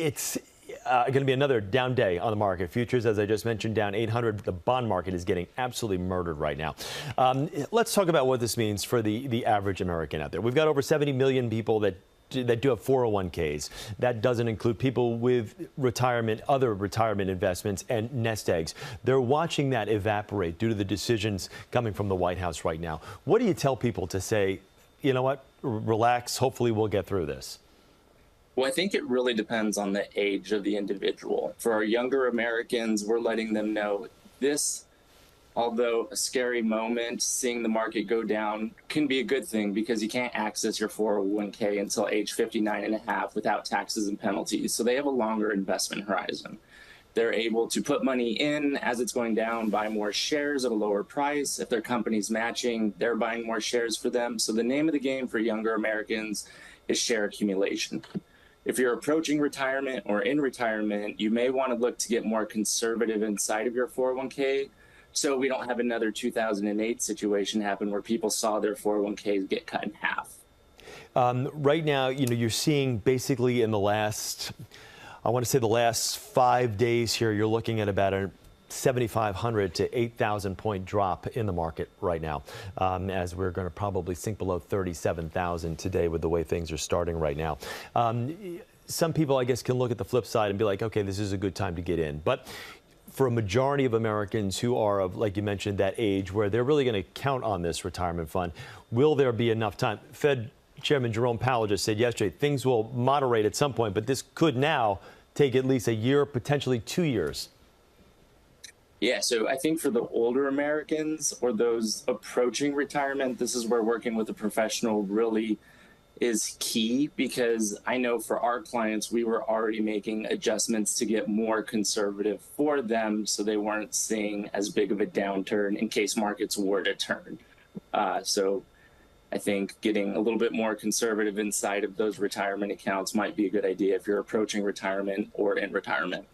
it's going to be another down day on the market. Futures, as I just mentioned, down 800. The bond market is getting absolutely murdered right now. Let's talk about what this means for the average American out there. We've got over 70 million people that do have 401ks. That doesn't include people with retirement, other retirement investments, and nest eggs. They're watching that evaporate due to the decisions coming from the White House right now. What do you tell people to say, you know what, relax, hopefully we'll get through this? Well, I think it really depends on the age of the individual. For our younger Americans, we're letting them know this, although a scary moment, seeing the market go down can be a good thing because you can't access your 401k until age 59 and a half without taxes and penalties. So they have a longer investment horizon. They're able to put money in as it's going down, buy more shares at a lower price. If their company's matching, they're buying more shares for them. So the name of the game for younger Americans is share accumulation. If you're approaching retirement or in retirement, you may want to look to get more conservative inside of your 401k so we don't have another 2008 situation happen where people saw their 401ks get cut in half. Right now, you're seeing basically in the last, I want to say the last 5 days here, you're looking at about a 7,500 to 8,000 point drop in the market right now, as we're going to probably sink below 37,000 today with the way things are starting right now. Some people, I guess, can look at the flip side and be like, okay, this is a good time to get in. But for a majority of Americans who are of, like you mentioned, that age where they're really going to count on this retirement fund, will there be enough time? Fed Chairman Jerome Powell just said yesterday things will moderate at some point, but this could now take at least a year, potentially 2 years. Yeah, so I think for the older Americans or those approaching retirement, this is where working with a professional really is key, because I know for our clients, we were already making adjustments to get more conservative for them so they weren't seeing as big of a downturn in case markets were to turn. So I think getting a little bit more conservative inside of those retirement accounts might be a good idea if you're approaching retirement or in retirement.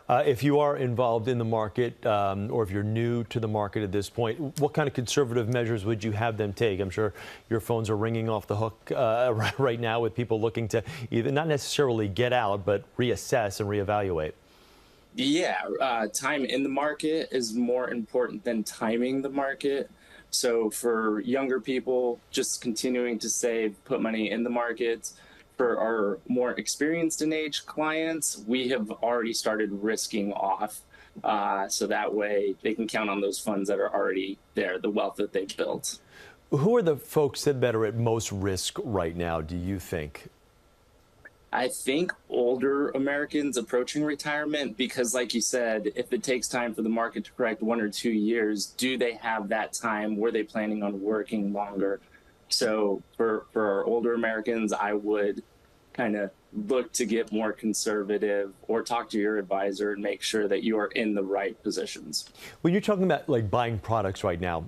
If you are involved in the market or if you're new to the market at this point, what kind of conservative measures would you have them take? I'm sure your phones are ringing off the hook right now with people looking to either not necessarily get out, but reassess and reevaluate. Yeah, time in the market is more important than timing the market. So for younger people, just continuing to save, put money in the markets. For our more experienced in age clients, we have already started risking off. So that way they can count on those funds that are already there, the wealth that they've built. Who are the folks that are at most risk right now, do you think? I think older Americans approaching retirement, because like you said, if it takes time for the market to correct 1 or 2 years, do they have that time? Were they planning on working longer? So for our older Americans, I would kind of look to get more conservative or talk to your advisor and make sure that you are in the right positions. When you're talking about like buying products right now,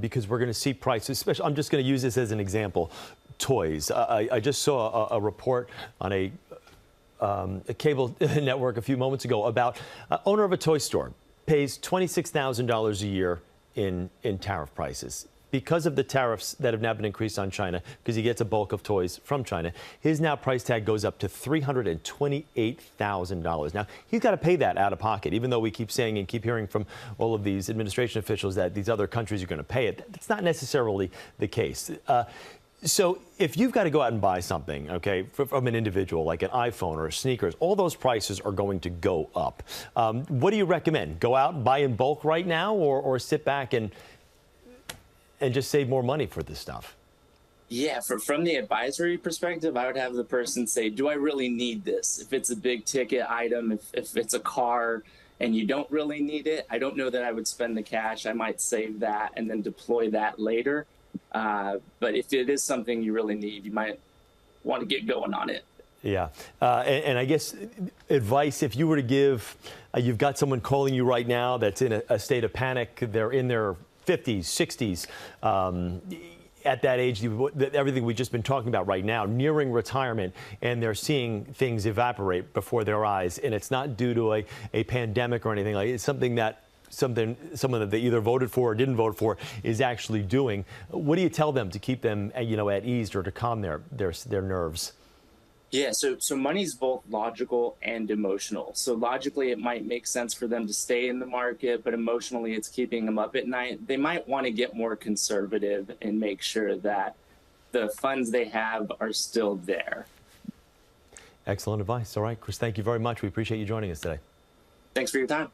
because we're going to see prices, especially, I'm just going to use this as an example, toys. I just saw a report on a cable network a few moments ago about owner of a toy store pays $26,000 a year in tariff prices. Because of the tariffs that have now been increased on China, because he gets a bulk of toys from China, his now price tag goes up to $328,000. Now, he's got to pay that out of pocket, even though we keep saying and keep hearing from all of these administration officials that these other countries are going to pay it. That's not necessarily the case. So if you've got to go out and buy something, okay, from an individual, like an iPhone or sneakers, all those prices are going to go up. What do you recommend? Go out and buy in bulk right now, or sit back and just save more money for this stuff? Yeah, from the advisory perspective, I would have the person say, do I really need this? If it's a big ticket item, if it's a car and you don't really need it, I don't know that I would spend the cash. I might save that and then deploy that later. But if it is something you really need, you might want to get going on it. Yeah. And I guess advice, if you were to give, you've got someone calling you right now that's in a state of panic. They're in their 50s, 60s, at that age, everything we've just been talking about right now, nearing retirement, and they're seeing things evaporate before their eyes. And it's not due to a pandemic or anything like it. It's something that someone that they either voted for or didn't vote for is actually doing. What do you tell them to keep them, at ease or to calm their nerves? Yeah, so money's both logical and emotional. So logically, it might make sense for them to stay in the market, but emotionally, it's keeping them up at night. They might want to get more conservative and make sure that the funds they have are still there. Excellent advice. All right, Chris, thank you very much. We appreciate you joining us today. Thanks for your time.